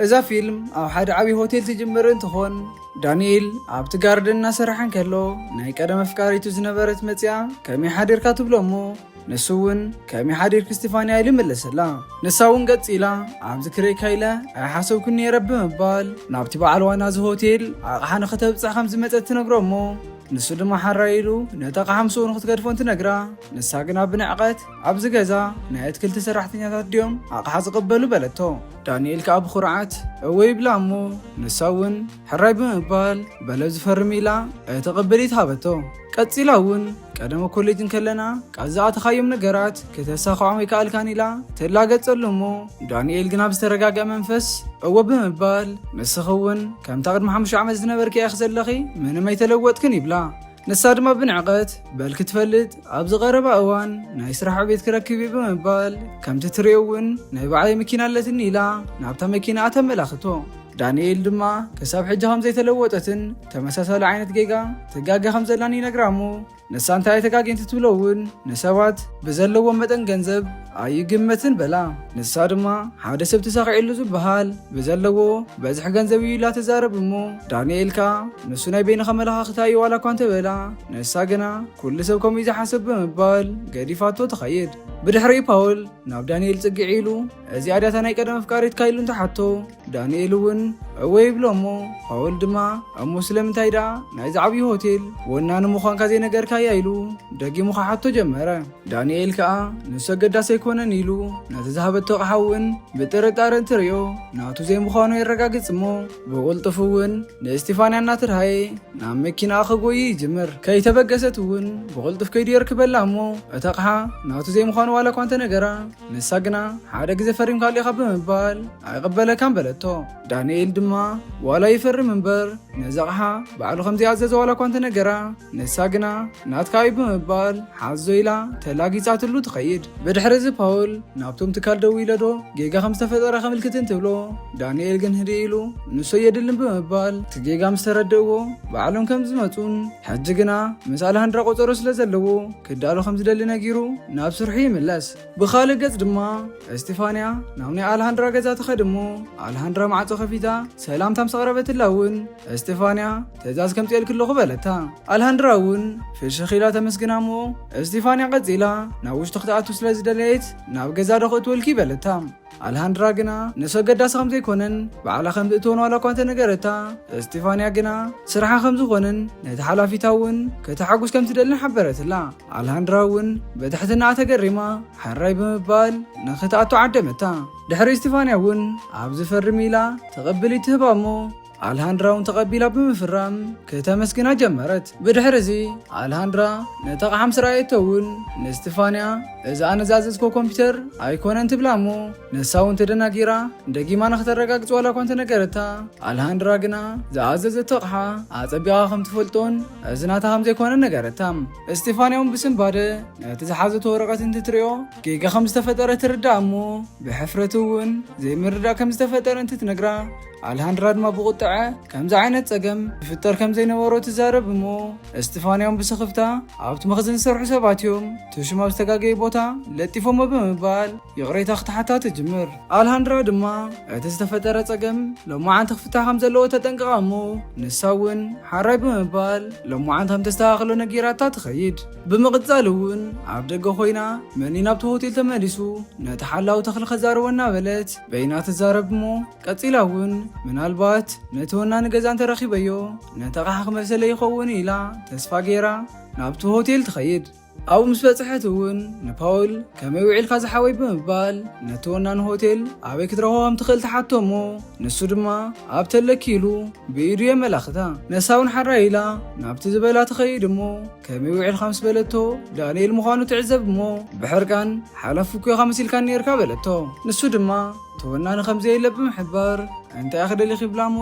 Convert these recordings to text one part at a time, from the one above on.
إذا فيلم أو حد عبي هوتيل تجمر انتخون دانييل عبت جاردن سرحان كله نايك أدم أفكاري تزنبرت متيا كمي حدير كاتب لهم نسون كمي حدير كستيفانيا اللي ملسلا نساون قد إلى عبد كري كيلا حسب كني رب مبال نابتي بعلوانا ز هوتيل حنا ختب 5 متر تنقرمو نسو دما حرايلو نتاق 50 نخت قدفون تنقرا نساقنا بنعقت عبز جزا نايت كل تسرحتنيات ديوم عقحا زقبلو بلتو دانييل كأب خرعات أوي بلامو نساون حراي بمبال بلوز فرميلا تقبليت هابتو قصيلاون قدم كوليجن كلنا قزا تخيم نغرات كتساخو ميكال كانيلا تلاغصلمو دانييل غنا بسترغاغ منفس او بمبال مسخون كم تقد محمد عمز زنبرك يا خزلخي من ما يتلوطكن يبلا نسادما بنعقت بالك تفلد ابز قرب اوان ناي سرح بيت كركبي بمبال كم تتريون ناي بعي مكينه لتنيلا نابتا مكينه تملاختو دانييل دما كساب حجهم زي تلوطتن تمساسل عينت جيجا تغاغا خمزلاني نغرامو نسانتا يتغاغين تتبلون نسوات بزلو مدن ገንዘብ አይግመትን በላ ንሳድማ ሓደ ሰብ ተሳቂሉ ዝበሃል በዘለዎ በዝሕ ገንዘብ ይላ ተዛረብሞ ዳንኤልካ ንሱ ናይ በይነ ከመላኻኽታይ ዋላ ኳንተ በላ ንሳ ግና ኩሉ ሰብ ከምኡ ዝሓስብ ብምባል ገዲፋቶ ተኸይድ ብድሕሪ ፓውል ናብ ዳንኤል ጽግዕ ኢሉ እዚ ኣዳታ ናይ ቀደም ፍቃሪት ካይሉ እንተሓቶ ዳንኤል እውን ወይ ብሎሞ ፓውል ድማ ኣብ ሙስሊምንታይ ዳ ናይ ዛዕቢ ሆቴል ወናን ምዃንካ ዘይ ነገርካ ኢሉ ደጊሙ ሓቶ ጀመረ ዳንኤል ከዓ ንሱ ገዳሰ ይኮነን ኢሉ ነተዛሃበቶ ቀሓውን ብጥርጣረን ትርዮ ናቱ ዘይ ምዃኑ ይረጋግጽሞ ብቁልጥፉውን ንእስጢፋንያ እናትርሃየ ናብ መኪና ክጎይ ይጅምር ከይተበገሰት እውን ብቁልጥፍ ከይዱ ይርክበላሞ እታ ቀሓ ናቱ ዘይ ምዃኑ ዋላ ኳንተ ነገራ ንሳ ግና ሓደ ግዜ ፈሪም ካልኢኻ ብምባል ኣይቕበለካን በለቶ ዳንኤል ድማ ዋላ ይፈርም እምበር ነዛ ቀሓ ባዕሉ ከምዚ ኣዘዘ ዋላ ኳንተ ነገራ ንሳ ግና ናትካ እዩ ብምባል ሓዞ ኢላ ተላጊጻትሉ ትኸይድ ብድሕሪ እዚ ፓውል ናብቶም ትካል ደው ኢለዶ ጌጋ ከም ዝተፈጠረ ከምልክትን ትብሎ ዳንኤል ግን ህዲ ኢሉ ንሱ የድልን ብምባል ትጌጋ ምስ ተረድእዎ ባዕሎም ከም ዝመፁን ሕጂ ግና ምስ ኣልሃንድራ ቆፀሮ ስለ ዘለዎ ክዳሎ ከም ዝደሊ ነጊሩ ናብ ስርሑ ይምለስ ብኻልእ ገጽ ድማ እስጢፋንያ ናብ ናይ ኣልሃንድራ ገዛ ትኸድሞ ኣልሃንድራ ማዕፆ ከፊታ ሰላምታ ምስ ቀረበትላ እውን እስጢፋንያ ትእዛዝ ከምፅኤል ክለኹ በለታ ኣልሃንድራ እውን ፍሽኽ ኢላ ተመስግናሞ እስጢፋንያ ቀፂላ ናብ ውሽጢ ክትኣቱ ስለ ዝደለየት ናብ ገዛ ደኽእትወልኪ በለታ ኣልሃንድራ ግና ንሶ ገዳሲ ከም ዘይኮነን ባዕላ ከም ዝእትወን ዋላ ኳንተ ነገረታ እስጢፋንያ ግና ስርሓ ከም ዝኾነን ነቲ ሓላፊታ እውን ከተሓጉስ ከም ትደልን ሓበረትላ ኣልሃንድራ እውን በትሕትና ተገሪማ ሓራይ ብምባል ንኽትኣቱ ዓደመታ ድሕሪ እስጢፋንያ እውን ኣብ ዝፈርም ኢላ ተቐብሊ ትህባሞ ኣልሃንድራውን ተቐቢላ ብምፍራም ከተመስግና ጀመረት ብድሕሪ እዚ ኣልሃንድራ ነተቐሓም ስራየተውን ንእስጢፋንያ እዚ ኣነ ዝኣዘዝኮ ኮምፒተር ኣይኮነን ትብላሞ ንሳውን ተደናጊራ ደጊማ ንኽተረጋግፅ ዋላ ኳንተ ነገረታ ኣልሃንድራ ግና ዝኣዘዘቶ ኣቕሓ ኣፀቢቓ ከም ትፈልጦን እዚ ናታ ከም ዘይኮነን ነገረታ እስጢፋንያ እውን ብስምባደ ነቲ ዝሓዘቶ ወረቐት እንትትሪኦ ጌጋ ከም ዝተፈጠረ ትርዳእ እሞ ብሕፍረት እውን ዘይምርዳእ ከም ዝተፈጠረ እንትትነግራ ኣልሃንድራ ድማ ብቁጥዐ ከምዚ ዓይነት ፀገም ይፍጠር ከም ዘይነበሮ ትዛረብ እሞ እስጢፋንያውን ብስኽፍታ ኣብቲ መኽዘን ዝሰርሑ ሰባት እዮም ትሽማ ዝተጋገየ ቦታ ለጢፎሞ ብምባል ይቕሬታ ክትሓታ ትጅምር ኣልሃንድራ ድማ እቲ ዝተፈጠረ ፀገም ሎማዓንቲ ክፍታሕ ከም ዘለዎ ተጠንቅቓ እሞ ንሳ እውን ሓራይ ብምባል ሎማዓንቲ ከም ተስተኻኽሎ ነጊራታ ትኸይድ ብምቕፃል እውን ኣብ ደገ ኮይና መኒ ናብቲ ሆቴል ተመሊሱ ነቲ ሓላዊ ተኽሊ ከዛረበና በለት በይና ትዛረብ እሞ ቀፂላ እውን ምናልባት ነቲ ወናኒ ገዛ እንተረኺበዮ ነቲ ኣቕሓ ክመሰለ ይኸውን ኢላ ተስፋ ገይራ ናብቲ ሆቴል ትኸይድ ኣብኡ ምስ በፅሐት እውን ንፓውል ከመይ ውዒልካ ዝሓወይ ብምባል ነቲ ወናኒ ሆቴል ኣበይ ክትረኽቦ ከም ትኽእል ተሓቶ እሞ ንሱ ድማ ኣብ ተለኪሉ ብኢዱ የመላኽታ ነሳ እውን ሓራይ ኢላ ናብቲ ዝበላ ትኸይድ እሞ ከመይ ውዒልካ ምስ በለቶ ዳንኤል ምዃኑ ትዕዘብ እሞ ብሕርቃን ሓላፍ ኩዮኻ መሲልካ ነርካ በለቶ ንሱ ድማ ተወናኒ ከምዘየለ ብምሕባር እንታይ ኣኽደሊ ኺብላሞ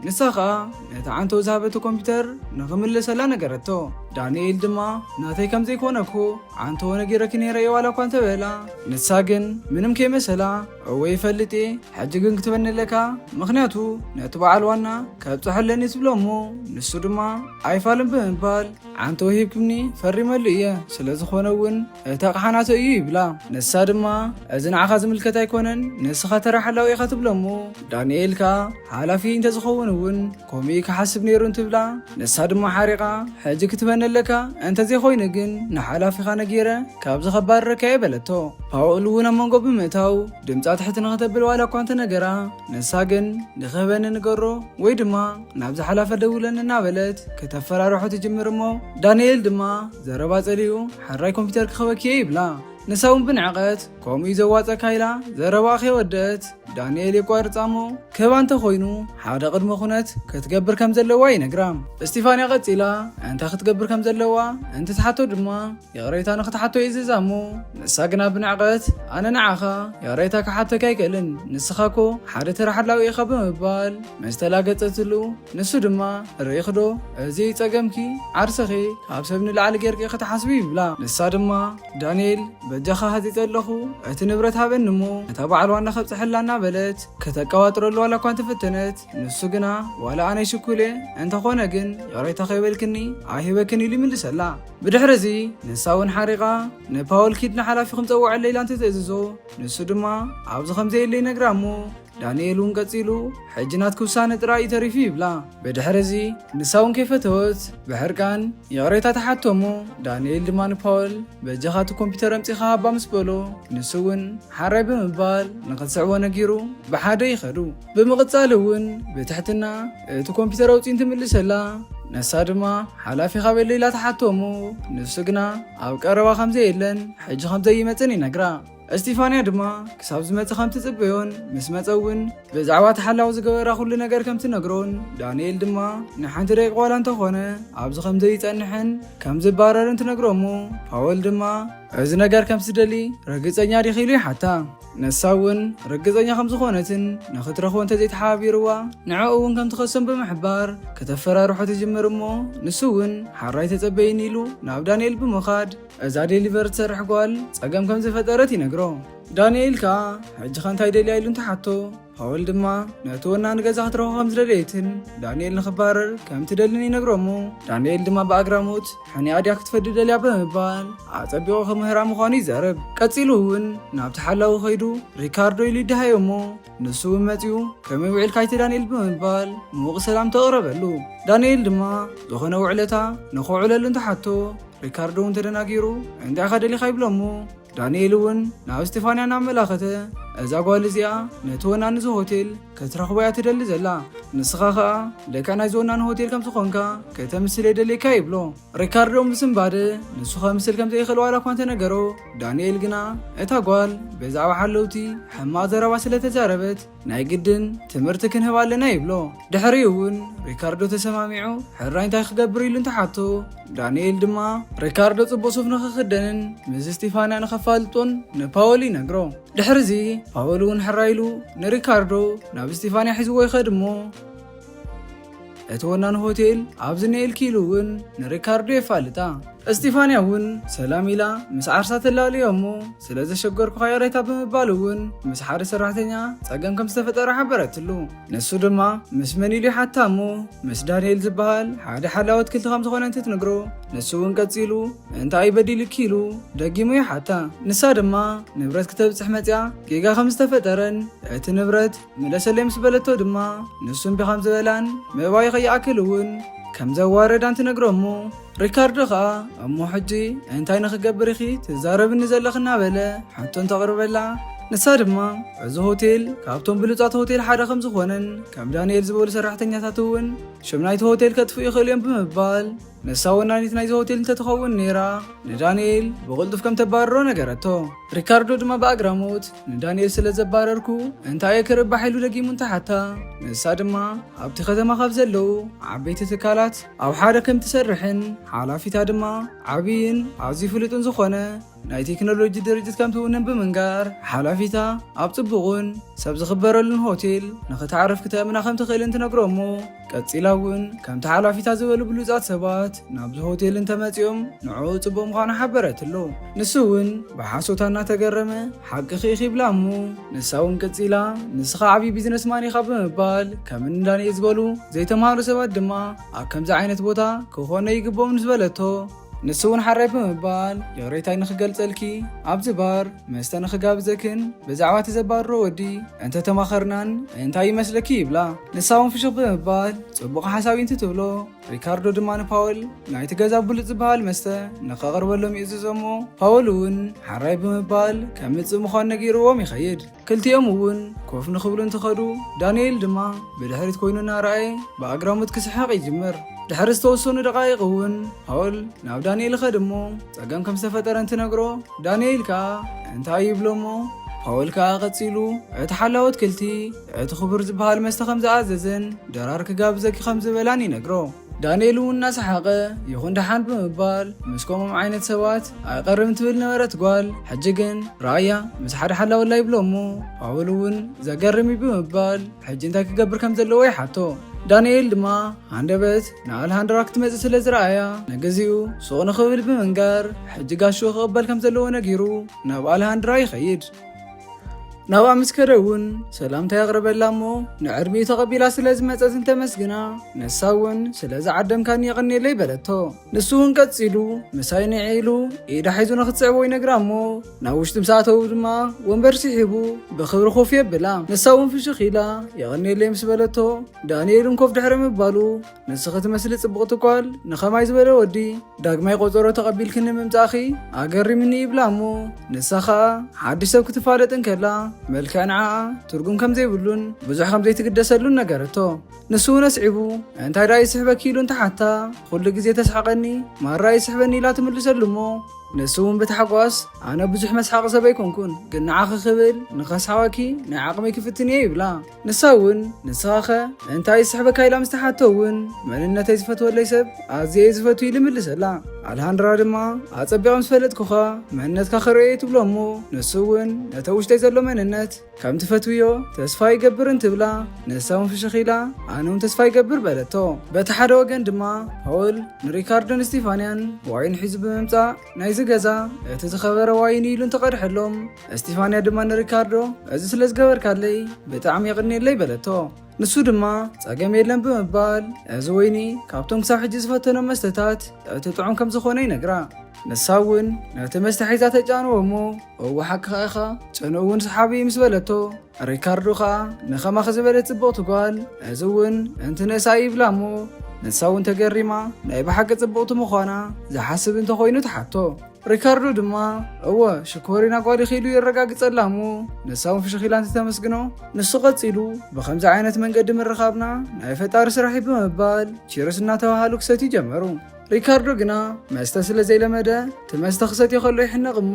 ንሳ ኸኣ ነቲ ዓንቶ ዝሃበቶ ኮምፒተር ንኽምልሰላ ነገረቶ ዳንኤል ድማ ናተይ ከምዘይኮነኩ ዓንቶ ነጊረኪ ነይረ ዋላ ኳ እንተበላ ንሳ ግን ምንም ከይመሰላ ወይ ፈልጤ ሕጂ ግን ክትበነለካ ምክንያቱ ነቲ በዓል ዋና ከብፅሐለኒ ትብሎሞ ንሱ ድማ ኣይፋልን ብምባል ዓንተ ወሂብክምኒ ፈሪመሉ እየ ስለዝኾነ እውን እቲ ኣቕሓናቶ እዩ ይብላ። ንሳ ድማ እዚ ንዓኻ ዝምልከት ኣይኮነን ንስኻ ተራሕላዊ ኢኻ ትብሎሞ። ዳንኤል ከዓ ሓላፊ እንተዝኸውን እውን ከምኡ ክሓስብ ነይሩ እንትብላ ንሳ ድማ ሓሪቓ ሕጂ ክትበነለካ እንተዘይኮይኑ ግን ንሓላፊኻ ነጊረ ካብዚ ከባረርካ የበለቶ። ፓውል እውን ኣብ መንጎ ብምእታው ድምፃ ትሕቲ ንኽተብል ዋላ እኳ እንተነገራ ንሳ ግን ንኽህበኒ ንገሮ ወይ ድማ ናብዚ ሓላፈ ደውለኒ እናበለት ከተፈራርሑ ትጅምር እሞ ዳንኤል ድማ ዘረባ ጸልዩ ሓራይ ኮምፒተር ክኸበክየ ይብላ። ንሳ እውን ብንዕቐት ከምኡ ዘዋፀካ ኢላ ዘረባ ከይወደት ዳንኤል የቋርፃሞ ክህባ እንተኮይኑ ሓደ ቅድመ ኩነት ክትገብር ከም ዘለዋ ይነግራ። እስጢፋንያ ቀፂላ እንታ ክትገብር ከም ዘለዋ እንትትሓቶ ድማ የቕሬታ ንክትሓቶ ይእዝዛሞ። ንሳ ግና ብንዕቐት ኣነ ንዓኻ የቕሬታ ክሓተካ ኣይክእልን ንስኻኮ ሓደ ተራሕላዊ ኢኻ ብምባል መስተላገፀትሉ ንሱ ድማ ርኢኽዶ እዚ ፀገምኪ ዓርሰኺ ካብ ሰብ ንላዕሊ ጌርቂ ክትሓስቢ ይብላ። ንሳ ድማ ዳንኤል በጃኻ ሃዚፀ ኣለኹ እቲ ንብረት ሃበኒ እሞ እታ በዓል ዋና ከብፅሕላና በለት ከተቀዋጥረሉ ዋላ እኳ እንተፈተነት ንሱ ግና ዋላ ኣነ ይሽኩል እንተኾነ ግን የቕሬታ ከይበልክኒ ኣይሂበክን ኢሉ ይምልሰላ። ብድሕሪ እዚ ንሳ እውን ሓሪቓ ንፓውል ኪድና ሓላፊ ክምፀውዐለ ኢላ እንተተእዝዞ ንሱ ድማ ኣብዚ ከምዘየለ ይነግራ እሞ ዳንኤል እውን ቀፂሉ ሕጂ ናትክ ውሳነ ጥራይ ተሪፉ ይብላ። ብድሕሪ እዚ ንሳ እውን ከይፈተወት ብሕርቃን የቕሬታ ተሓቶ እሞ ዳንኤል ድማ ንፓውል በጃኻቲ ኮምፒተር ኣምፂኻ ሃባ ምስ በሎ ንሱ እውን ሓራይ ብምባል ንኽትስዕቦ ነጊሩ ብሓደ ይኸዱ። ብምቕፃል እውን ብትሕትና እቲ ኮምፒተር ኣውፂን ትምልሰላ። ነሳ ድማ ሓላፊ ካበለ ኢላ ተሓቶ እሞ ንሱ ግና ኣብ ቀረባ ከምዘየለን ሕጂ ከምዘይመፅን ይነግራ። እስጢፋንያ ድማ ክሳብ ዝመፅእ ከም ትፅበዮን ምስ መፀ እውን ብዛዕባ ተሓላዊ ዝገበራ ኩሉ ነገር ከም ትነግሮን ዳንኤል ድማ ንሓንቲ ደቂቕ ዋላ እንተኾነ ኣብዚ ከምዘይፀንሕን ከም ዝባረርን ትነግሮ እሞ ፓውል ድማ እዚ ነገር ከም ዝደሊ ረግፀኛ ዲኺሉ ይሓታ። ነሳ እውን ርግፀኛ ከም ዝኾነትን ንኽትረኽቦ እንተዘይተሓባቢርዋ ንዕኡ እውን ከም ትኸሰም ብምሕባር ከተፈራርሖ ትጅምር እሞ ንሱ እውን ሓራይ ተፀበይኒ ኢሉ ናብ ዳንኤል ብምኻድ እዛ ዴሊቨር ትሰርሕ ጓል ፀገም ከም ዝፈጠረት ይነግሮ። ዳንኤል ከዓ ሕጂ ኸ እንታይ ደልያ ኢሉ እንተሓቶ ፓውል ድማ ነቲ ወና ንገዛ ክትረኽቦ ከም ዝደለየትን ዳንኤል ንኽባረር ከም ትደልን ይነግሮ እሞ ዳንኤል ድማ ብኣግራሞት ሕኒኣ ድያ ክትፈዲ ደልያ ብምባል ኣፀቢቑ ክምህራ ምዃኑ ይዛረብ። ቀፂሉ እውን ናብቲ ሓላዊ ኸይዱ ሪካርዶ ኢሉ ይድሃዮ እሞ ንሱ እውን መፂኡ ከመይ ውዒልካይቲ ዳንኤል ብምባል ምዉቕ ሰላም ተቕረበሉ። ዳንኤል ድማ ዝኾነ ውዕለታ ንኽውዕለሉ እንተሓቶ ሪካርዶ እውን ተደናጊሩ እንታይኻ ደሊኻ ይብሎ እሞ ዳንኤል እውን ናብ እስጢፋንያ እናመላኸተ እዛ ጓል እዚኣ ነቲ ወናኒ ሆቴል ክትረኽቦ እያ ትደሊ ዘላ ንስኻ ከዓ ደካ ናይ ዝወናኒ ሆቴል ከም ዝኾንካ ከተምስል የደልየካ ይብሎ። ሪካርዶ ምስምባደ ንሱ ከምስል ከም ዘይኽእል ዋላ እኳ እንተነገሮ ዳንኤል ግና እታ ጓል ብዛዕባ ሓለውቲ ሕማቕ ዘረባ ስለተዛረበት ናይ ግድን ትምህርቲ ክንህብ ኣለና ይብሎ። ድሕሪ እውን ሪካርዶ ተሰማሚዑ ሕራይ እንታይ ክገብር ኢሉ እንተሓቶ ዳንኤል ድማ ሪካርዶ ጽቡቕ ሱፍ ንኽኽደንን ምስ እስጢፋንያ ንኸፋልጦን ንፓውል ይነግሮ። ድሕሪ እዚ ፓውል እውን ሕራይሉ ንሪካርዶ ናብ እስጢፋንያ ሒዝዎ ይኸድ እሞ እቲ ወናኒ ሆቴል ኣብዚ ነኤልኪ ኢሉ እውን ንሪካርዶ የፋልጣ። እስጢፋንያ እውን ሰላም ኢላ ምስ ዓርሳ ተላልዮ እሞ ስለዘሸገርኩ የቕሬታ ብምባል እውን ምስ ሓደ ሰራሕተኛ ፀገም ከም ዝተፈጠረ ሓበረትሉ። ንሱ ድማ ምስ መን ኢሉ ይሓታ እሞ ምስ ዳንኤል ዝበሃል ሓደ ሓላዊ ኣትክልቲ ከም ዝኾነ እንትትነግሮ ንሱ እውን ቀፂሉ እንታይ በዲልኪ ኢሉ ደጊሙ ይሓታ። ንሳ ድማ ንብረት ክተብፅሕ መፅያ ጌጋ ከም ዝተፈጠረን እቲ ንብረት ምለሰለይ ምስ በለቶ ድማ ንሱ እምቢ ከም ዝበላን ምእባይ ከይኣክል እውን ከም ዘዋረዳ እንትነግሮ እሞ ሪካርዶ ከዓ እሞ ሕጂ እንታይ ንኽገብር ኢኺ ትዛረብኒ ዘለኽ እናበለ ሕቶን ተቕርበላ። ንሳ ድማ እዚ ሆቴል ካብቶም ብሉፃት ሆቴል ሓደ ከም ዝኾነን ከም ዳንኤል ዝበሉ ሰራሕተኛታት እውን ሽም ናይቲ ሆቴል ከጥፍኡ ይኽእሉ እዮም ብምባል ንሳ ወናኒት ናይዚ ሆቴል እንተትኸውን ነይራ ንዳንኤል ብቕልጡፍ ከም ተባረሮ ነገረቶ። ሪካርዶ ድማ ብኣግራሞት ንዳንኤል ስለ ዘባረርኩ እንታይ ክርባሕ ኢሉ ደጊሙ እንተሓታ ንሳ ድማ ኣብቲ ከተማ ካብ ዘለው ዓበይቲ ትካላት ኣብ ሓደ ከም ትሰርሕን ሓላፊታ ድማ ዓብይን ኣዝዩ ፍሉጥን ዝኾነ ናይ ቴክኖሎጂ ድርጅት ከም ትውንን ብምንጋር ሓላፊታ ኣብ ጽቡቕን ሰብ ዝኽበረሉን ሆቴል ንኽትዓርፍ ክተእምና ከም ትኽእል እንትነግሮ እሞ ቀፂላ እውን ከምቲ ሓላፊታ ዝበሉ ብሉፃት ሰባት ናብዚ ሆቴል እንተመፂኦም ንዕኡ ፅቡቅ ምዃኑ ሓበረትሎ። ንሱ እውን ብሓሶታ እናተገረመ ሓቂ ኺኢኺ ይብላ እሞ ንሳ እውን ቀፂላ ንስኻ ዓብዪ ቢዝነስማን ኢኻ ብምባል ከም ዳንኤል ዝበሉ ዘይተምሃሩ ሰባት ድማ ኣብ ከምዚ ዓይነት ቦታ ክኾነ ይግብኦም ንዝበለቶ ንሱ እውን ሓራይ ብምባል የቕሬታይ ንኽገልፀልኪ ኣብዚ ባር መስተ ንኽጋብዘክን ብዛዕባ ተዘባሮ ወዲ እንተተማኸርናን እንታይ ይመስለኪ ይብላ። ንሳ እውን ፍሽኽ ብምባል ፅቡቕ ሓሳቢ እንትትብሎ ሪካርዶ ድማ ንፓወል ናይቲ ገዛ ብሉፅ ዝበሃል መስተ ንኸቕርበሎም ይእዝዞሞ። ፓወል እውን ሓራይ ብምባል ከም ምፅእ ምዃኑ ነጊርዎም ይኸይድ። ክልቲኦም እውን ኮፍ ንኽብሉ እንትኸዱ ዳንኤል ድማ ብድሕሪት ኮይኑ እናረኣየ ብኣግራሞት ክስሕቕ ይጅምር። ድሕሪ ዝተወሰኑ ደቃይቕ እውን ፓወል ናብ ዳንኤል ኸድ እሞ ፀገም ከም ዝተፈጠረ እንትነግሮ ዳንኤል ከዓ እንታይ ይብሎ እሞ ፓወል ከዓ ቀፂሉ እቲ ሓላወት ክልቲ እቲ ክቡር ዝበሃል መስተ ከም ዝኣዘዘን ደራር ክጋብዘኪ ከም ዝበላን ይነግሮ። ዳንኤል እውን እናሰሓቐ ይኹን ደሓን ብምባል ምስ ከምኦም ዓይነት ሰባት ኣይቐርብን ትብል ነበረት ጓል ሕጂ ግን ራእያ ምስ ሓደ ሓላወላ ይብሎ እሞ ፓወል እውን ዘገርሚ ብምባል ሕጂ እንታይ ክገብር ከም ዘለዎ ይሓቶ። ዳንኤል ድማ ሃንደበት ንኣልሃንድራ ክትመፅእ ስለ ዝረኣያ ንግዚኡ ሱቕ ንኽብል ብምንጋር ሕጂ ጋሹ ክቕበል ከም ዘለዎ ነጊሩ ናብ ኣልሃንድራ ይኸይድ። ናብኣ ምስ ከደ እውን ሰላምታ የቕርበላ እሞ ንዕድሚኡ ተቐቢላ ስለ ዝመፀት እንተመስግና ንሳ እውን ስለዚ ዓደምካኒ የቕኒየለ ይበለቶ። ንሱ እውን ቀፂሉ ምሳይ ንዒሉ ኢዳ ሒዙ ንኽትስዕቦ ይነግራ እሞ ናብ ውሽጢ ምሳተው ድማ ወንበር ሲሒቡ ብኽብሪ ኮፍ የብላ። ንሳ እውን ፍሽኽ ኢላ የቕኒየለ ምስ በለቶ ዳንኤልን ኮፍ ድሕሪ ምባሉ ንስኺ ትመስሊ ፅቡቕቲ ጓል ንኸማይ ዝበለ ወዲ ዳግማይ ቆፀሮ ተቐቢልክኒ ምምፃእኺ ኣገሪምኒ ይብላ እሞ ንሳ ከዓ ሓድሽ ሰብ ክትፋለጥን ከላ መልክዕ ንዓኣ ትርጉም ከም ዘይብሉን ብዙሕ ከም ዘይትግደሰሉን ነገረቶ። ንሱ እውን ኣስዒቡ እንታይ ዳ ይስሕበኪ ኢሉ እንተሓታ ኩሉ ግዜ ተስሓቐኒ ማራ ይስሕበኒ ኢላ ትምልሰሉ እሞ ንሱ እውን ብተሓጓስ ኣነ ብዙሕ መስሓቂ ሰብ ኣይኮንኩን ግን ንዓኺ ክብል ንኸስሓወኪ ናይ ዓቕመይ ክፍትን እየ ይብላ። ንሳ እውን ንስኻ ኸ እንታይ ይስሕበካ ኢላ ምስ ተሓቶ እውን መንነተይ ዝፈትወለይ ሰብ ኣዝየ ዝፈትዩ ይልምልሰላ። ኣልሃንድራ ድማ ኣፀቢቖም ዝፈለጥኩኻ መንነትካ ክርእየ ትብሎ እሞ ንሱ እውን ነተ ውሽጠይ ዘሎ መንነት ከም ትፈትውዮ ተስፋ ይገብርን ትብላ። ንሳ እውን ፍሽኽ ኢላ ኣነ እውን ተስፋ ይገብር በለቶ። በቲ ሓደ ወገን ድማ ፓወል ንሪካርዶን እስጢፋንያን ዋይን ሒዙ ብምምፃእ ናይዚ ገዛ እቲ ዝኸበረ ዋይን ኢሉ እንተቐድሐሎም እስጢፋንያ ድማ ንሪካርዶ እዚ ስለ ዝገበርካለይ ብጣዕሚ የቕኒየለይ በለቶ። ንሱ ድማ ፀገም የለን ብምባል እዚ ወይኒ ካብቶም ክሳብ ሕጂ ዝፈተኖም መስተታት እቲ ጥዑም ከም ዝኾነ ይነግራ። ንሳ እውን ነቲ መስተ ሒዛ ተጫንዎ እሞ እዋ ሓቂ ኢኻ ጨንኡ እውን ሰሓቢ ምስ በለቶ ሪካርዶ ከዓ ንኸማኸ ዝበለት ፅቡቕቲ ጓል እዚ እውን እንቲ ንእሳ ይብላ እሞ ንሳ እውን ተገሪማ ናይ ብሓቂ ፅቡቕቲ ምዃና ዝሓስብ እንተኾይኑ ተሓቶ። ሪካርዶ ድማ እወ ሽኮሪና ጓል ኺኢሉ ይረጋግፀላ እሞ ንሳ እውን ፍሽኽ ኢላ እንተተመስግኖ ንሱ ቀፂሉ ብኸምዚ ዓይነት መንገዲ ምርኻብና ናይ ፈጣሪ ስራሕ ብምባል ቺርስ እናተባህሉ ክሰትዩ ጀመሩ። ሪካርዶ ግና መስተ ስለ ዘይለመደ እቲ መስተ ክሰትዮ ከሎ ይሕነቕ እሞ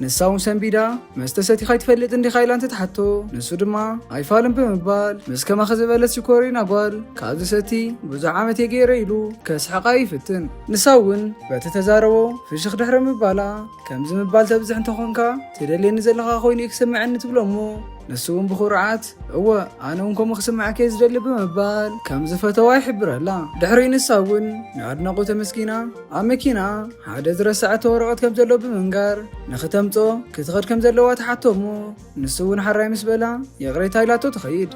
ንሳ እውን ሰንቢዳ መስተ ሰቲኻ ይትፈልጥ እንዲኻ ኢላ እንተተሓቶ ንሱ ድማ ኣይፋልን ብምባል ምስ ከማኸ ዝበለት ሽኮሪና ጓል ካብዚ ሰቲ ብዙሕ ዓመት የገይረ ኢሉ ከስሕቓ ይፍትን። ንሳ እውን በቲ ተዛረቦ ፍሽኽ ድሕሪ ምባላ ከምዚ ምባል ተብዝሕ እንተኾንካ ትደልየኒ ዘለኻ ኮይኑ ክስምዐኒ ትብሎ እሞ ንሱ እውን ብኹርዓት እወ ኣነ እውን ከምኡ ክስምዐከ ዝደሊ ብምባል ከም ዝፈተዋ ይሕብረላ። ድሕሪ ንሳ እውን ንኣድናቆ ተመስኪና ኣብ መኪና ሓደ ዝረሳዐቶ ወረቐት ከም ዘሎ ብምንጋር ንኽተምፆ ክትኸድ ከም ዘለዋ ተሓቶ እሞ ንሱ እውን ሓራይ ምስ በላ የቕሬታ ኢላቶ ትኸይድ።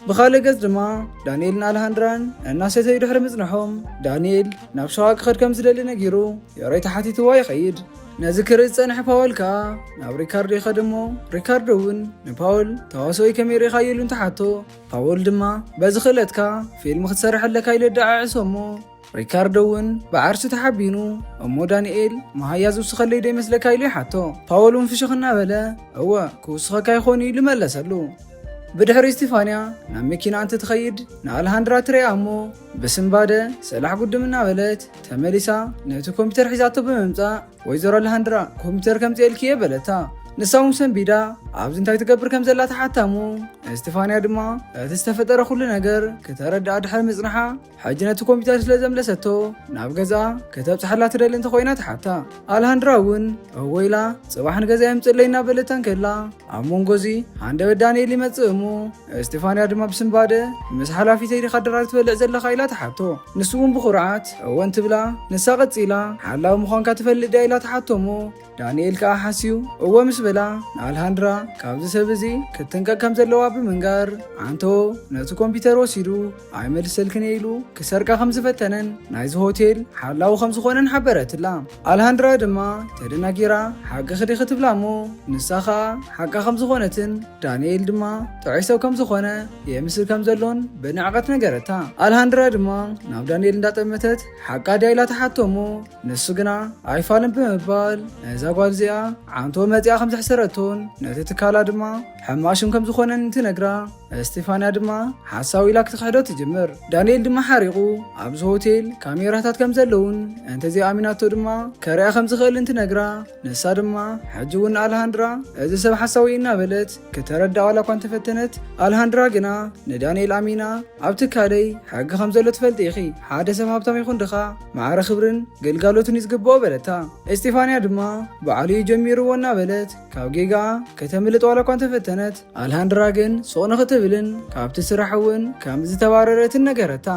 ብኻልእ ገጽ ድማ ዳንኤልን ኣልሃንድራን እናሰተዩ ድሕሪ ምጽንሖም ዳንኤል ናብ ሸዋ ክኸድ ከም ዝደሊ ነጊሩ የቕሬታ ሓቲትዋ ይኸይድ። ነዚ ክርኢ ዝፀንሐ ፓወል ከዓ ናብ ሪካርዶ ይኸድ እሞ ሪካርዶ እውን ንፓወል ተዋሶይ ከመይ ርኢኻ ኢሉ እንተሓቶ ፓወል ድማ በዚ ክእለትካ ፊልም ክትሰርሕ ኣለካ ኢሉ የደዓዕሶ እሞ ሪካርዶ እውን ብዓርሲ ተሓቢኑ እሞ ዳንኤል መሃያ ዝውስኸለይ ዶ ይመስለካ ኢሉ ይሓቶ። ፓወል እውን ፍሽኽ እናበለ እወ ክውስኸካ ይኾኑ ኢሉ መለሰሉ። ብድሕሪ እስጢፋንያ ናብ መኪና እንትትኸይድ ንኣልሃንድራ ትሪኣ እሞ ብስምባደ ሰላሕ ጉድም እናበለት ተመሊሳ ነቲ ኮምፒተር ሒዛቶ ብምምፃእ ወይዘሮ ኣልሃንድራ ኮምፒተር ከምፂአልክየ በለታ። ንሳውን ሰንቢዳ ኣብዚ እንታይ ትገብር ከም ዘላ ተሓታሙ እስጢፋንያ ድማ እቲ ዝተፈጠረ ኩሉ ነገር ከተረዳኣ ድሕሪ ምጽናሓ ሕጂ ነቲ ኮምፒተር ስለ ዘምለሰቶ ናብ ገዛ ከተብፅሓላ ትደሊ እንተኮይና ተሓታ። ኣልሃንድራ እውን እወይላ ጽባሕ ንገዛ የምፅለይ እናበለታን ከላ ኣብ መንጎዚ ሃንደበት ዳንኤል ይመጽእ እሞ እስጢፋንያ ድማ ብስምባደ ምስ ሓላፊት ዲኻ ድራር ትበልዕ ዘለኻ ኢላ ተሓቶ። ንሱ እውን ብኹርዓት እወን ትብላ ንሳ ቀፂላ ሓላዊ ምዃንካ ትፈልጥ ዳ ኢላ ተሓቶ እሞ ዳንኤል ከዓ ሓስዩ እወ ምስ በላ ንኣልሃንድራ ካብዚ ሰብ እዚ ክትንቀቅ ከም ዘለዋ ብምንጋር ኣንቶ ነቲ ኮምፒተር ወሲዱ ኣይመልሰልክን ኢሉ ክሰርቃ ከም ዝፈተነን ናይዚ ሆቴል ሓላዊ ከም ዝኾነን ሓበረትላ። ኣልሃንድራ ድማ ተደናጊራ ሓቂ ክዲ ክትብላ እሞ ንሳ ከዓ ሓቃ ከም ዝኾነትን ዳንኤል ድማ ጥዑይ ሰብ ከም ዝኾነ የምስል ከም ዘሎን ብንዕቐት ነገረታ። ኣልሃንድራ ድማ ናብ ዳንኤል እንዳጠመተት ሓቃ ዳይላ ተሓቶ እሞ ንሱ ግና ኣይፋልን ብምባል እዛ ጓል እዚኣ ዓንቶ መፂኣ ከም ዘሕሰረቶን ነቲ ትካላ ድማ ሕማሽም ከም ዝኾነን እንትነግራ እስጢፋንያ ድማ ሓሳዊ ኢላ ክትክሕዶ ትጅምር። ዳንኤል ድማ ሓሪቑ ኣብዚ ሆቴል ካሜራታት ከም ዘለውን እንተዘይኣሚናቶ ድማ ከርያ ከም ዝኽእል እንትነግራ ንሳ ድማ ሕጂ እውን ኣልሃንድራ እዚ ሰብ ሓሳዊ እናበለት ከተረዳ ዋላ እኳ እንተፈተነት ኣልሃንድራ ግና ንዳንኤል ኣሚና ኣብ ትካለይ ሕጊ ከም ዘሎ ትፈልጢ ኢኺ ሓደ ሰብ ሃብታም ይኹን ድኻ ማዕረ ክብርን ግልጋሎትን ይዝግብኦ በለታ። እስጢፋንያ ድማ በዓሉ ጀሚርዎ እናበለት ካብ ጌጋ ከተምልጥ ዋላ እኳ እንተፈተነት ኣልሃንድራ ግን ሱቕ ንኽትብልን ካብቲ ስራሕ እውን ከም ዝተባረረትን ነገረታ።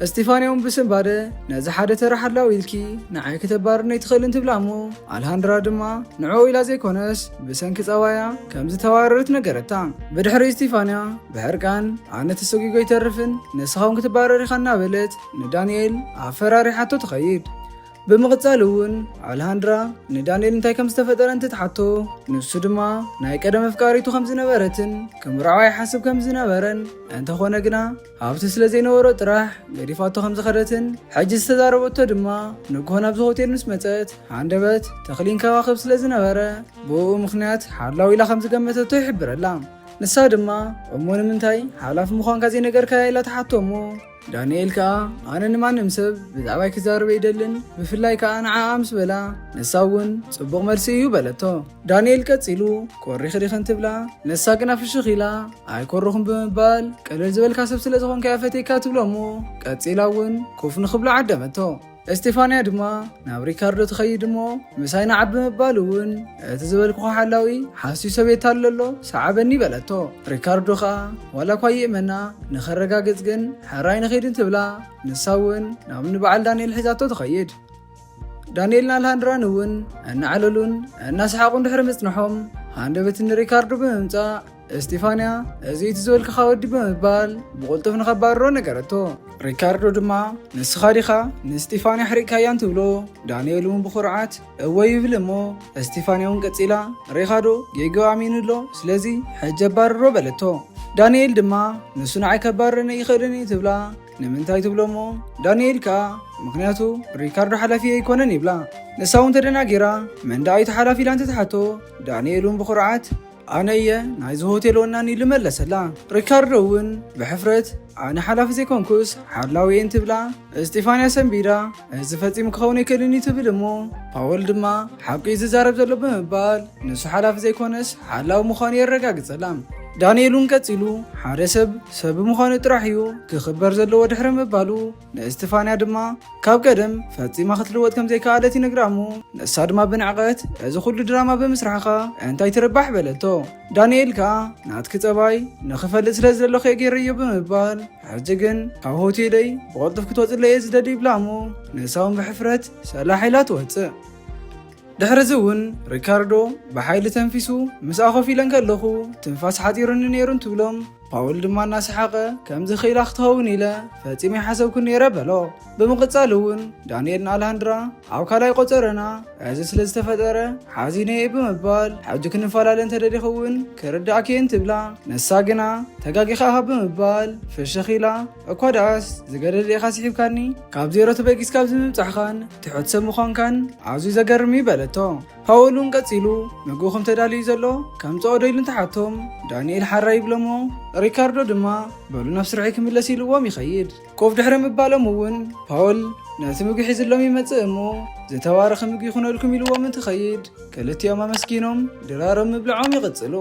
እስጢፋንያ እውን ብስምባደ ነዚ ሓደ ተራ ሓላዊ ኢልኪ ንዓይ ከተባርነይ ትኽእልን ትብላ እሞ ኣልሃንድራ ድማ ንዑ ኢላ ዘይኮነስ ብሰንኪ ጸባያ ከም ዝተባረረት ነገረታ። ብድሕሪ እስጢፋንያ ብሕርቃን ኣነ ተሰጊጎ ይተርፍን ንስኻውን ክትባረር ኢኻ እናበለት ንዳንኤል ኣፈራሪሓቶ ትኸይድ። ብምቕጻል እውን ኣልሃንድራ ንዳንኤል እንታይ ከም ዝተፈጠረ እንትትሓቶ ንሱ ድማ ናይ ቀደም ኣፍቃሪቱ ከም ዝነበረትን ክምርዓዋ ይሓስብ ከም ዝነበረን እንተኾነ ግና ሃብቲ ስለ ዘይነበሮ ጥራሕ ገዲፋቶ ከም ዝኸደትን ሕጂ ዝተዛረበቶ ድማ ንግሆ ናብዚ ሆቴል ምስ መፀት ሃንደበት ተኽሊን ከባኽብ ስለ ዝነበረ ብኡ ምኽንያት ሓላዊ ኢላ ከም ዝገመተቶ ይሕብረላ። ንሳ ድማ እሞ ንምንታይ ሓላፊ ምዃንካ ዘይነገርካያ ኢላ ተሓቶ እሞ ዳንኤል ከዓ ኣነ ንማንም ሰብ ብዛዕባይ ክዛረበ ይደልን ብፍላይ ከዓ ንዓኣ ምስ በላ ንሳ እውን ጽቡቕ መልሲ እዩ በለቶ። ዳንኤል ቀፂሉ ኮሪኽ ዲኽን ትብላ ንሳ ግና ፍሽኽ ኢላ ኣይኮርኹም ብምባል ቀለል ዝበልካ ሰብ ስለ ዝኾንካ ያፈተይካ ትብሎ እሞ ቀፂላ እውን ኮፍ ንኽብሎ ዓደመቶ። እስጢፋንያ ድማ ናብ ሪካርዶ ትኸይድ እሞ ምሳይና ዓብ ብምባል እውን እቲ ዝበልክኾ ሓላዊ ሓስዩ ሰቤት ኣለሎ ሰዓበኒ በለቶ። ሪካርዶ ከዓ ዋላ እኳ ይእመና ንኸረጋግጽ ግን ሕራይ ንኸይድን ትብላ ንሳ እውን ናብ ንበዓል ዳንኤል ሒዛቶ ትኸይድ። ዳንኤልና ኣልሃንድራን እውን እናዓለሉን እናሰሓቁን ድሕሪ ምጽንሖም ሃንደበት ንሪካርዶ ብምምጻእ እስጢፋንያ እዚ እቲ ዝበልክኻ ወዲ ብምባል ብቁልጡፍ ንኸባርሮ ነገረቶ። ሪካርዶ ድማ ንስኻ ዲኻ ንእስጢፋንያ ሕሪቕካያን ትብሎ ዳንኤል እውን ብኹርዓት እወ ይብል እሞ እስጢፋንያ እውን ቀፂላ ሪኻዶ ጌጎ ኣሚኑሎ ስለዚ ሕጂ ኣባርሮ በለቶ። ዳንኤል ድማ ንሱ ንዓይ ከባረነ ይኽእልኒ ትብላ ንምንታይ ትብሎ እሞ ዳንኤል ከዓ ምክንያቱ ሪካርዶ ሓላፊ ኣይኮነን ይብላ። ንሳ እውን ተደናጊራ መንዳኣይቲ ሓላፊ ኢላ እንተትሓቶ ዳንኤል እውን ብኹርዓት ኣነ እየ ናይዚ ሆቴል ወናኒ ኢሉ መለሰላ። ሪካርዶ እውን ብሕፍረት ኣነ ሓላፊ ዘይኮንኩስ ሓላዊ እየን ትብላ እስጢፋንያ ሰንቢዳ እዚ ፈጺሙ ክኸውን ኣይክእልኒ ትብል እሞ ፓወል ድማ ሓቂ ዝዛረብ ዘሎ ብምባል ንሱ ሓላፊ ዘይኮነስ ሓላዊ ምዃኑ የረጋግጸላ። ዳንኤል እውን ቀፂሉ ሓደ ሰብ ምዃኑ ጥራሕ እዩ ክኽበር ዘለዎ ድሕሪ ምባሉ ንእስጢፋንያ ድማ ካብ ቀደም ፈጺማ ክትልወጥ ከም ዘይከኣለት ይነግራ እሞ ንሳ ድማ ብንዕቐት እዚ ኩሉ ድራማ ብምስራሕኻ እንታይ ትርባሕ በለቶ። ዳንኤል ከዓ ናትኪ ጸባይ ንኽፈልጥ ስለ ዘለኹ የገይረዮ ብምባል ሕጂ ግን ካብ ሆቴለይ ብቕልጡፍ ክትወፅለየ ዝደሊ ይብላ እሞ ንሳ እውን ብሕፍረት ሰላሕ ኢላ ትወፅእ። ድሕሪዚ እውን ሪካርዶ ብሓይሊ ተንፊሱ ምስኣ ኮፍ ኢለን ከለኹ ትንፋስ ሓጢሩኒ ነይሩን ትብሎም ፓውል ድማ እናሰሓቐ ከምዚ ኽኢላ ክትኸውን ኢለ ፈጺመ ይሓሰብኩ ነይረ በሎ። ብምቕጻል እውን ዳንኤልን ኣልሃንድራ ኣብ ካልኣይ ቆፀረና እዚ ስለ ዝተፈጠረ ሓዚነ እየ ብምባል ሕጂ ክንፈላለን ተደሊኹ እውን ክርዳእክየን ትብላ ንሳ ግና ተጋጊኻ ብምባል ፍሽኽ ኢላ እኳ ደኣስ ዝገደል ኢኻ ስሒብካኒ ካብ ዜሮ ተበጊስ ካብ ዝምብጻሕኻን ትሑት ሰብ ምዃንካን ኣዝዩ ዘገርም በለቶ። ፓውል እውን ቀፂሉ ምግቡ ከም ተዳልዩ ዘሎ ከም ፀወዶ ኢሉ እንተሓቶም ዳንኤል ሓራ ይብሎሞ ሪካርዶ ድማ በሉ ናብ ስርሑ ክምለስ ኢልዎም ይኸይድ። ኮፍ ድሕሪ ምባሎም እውን ፓውል ነቲ ምግቢ ሒዝሎም ይመጽእ እሞ ዝተባረኸ ምግቢ ይኹነልኩም ኢልዎም እንትኸይድ ክልቲኦም ኣመስኪኖም ድራሮም ምብልዖም ይቕጽሉ።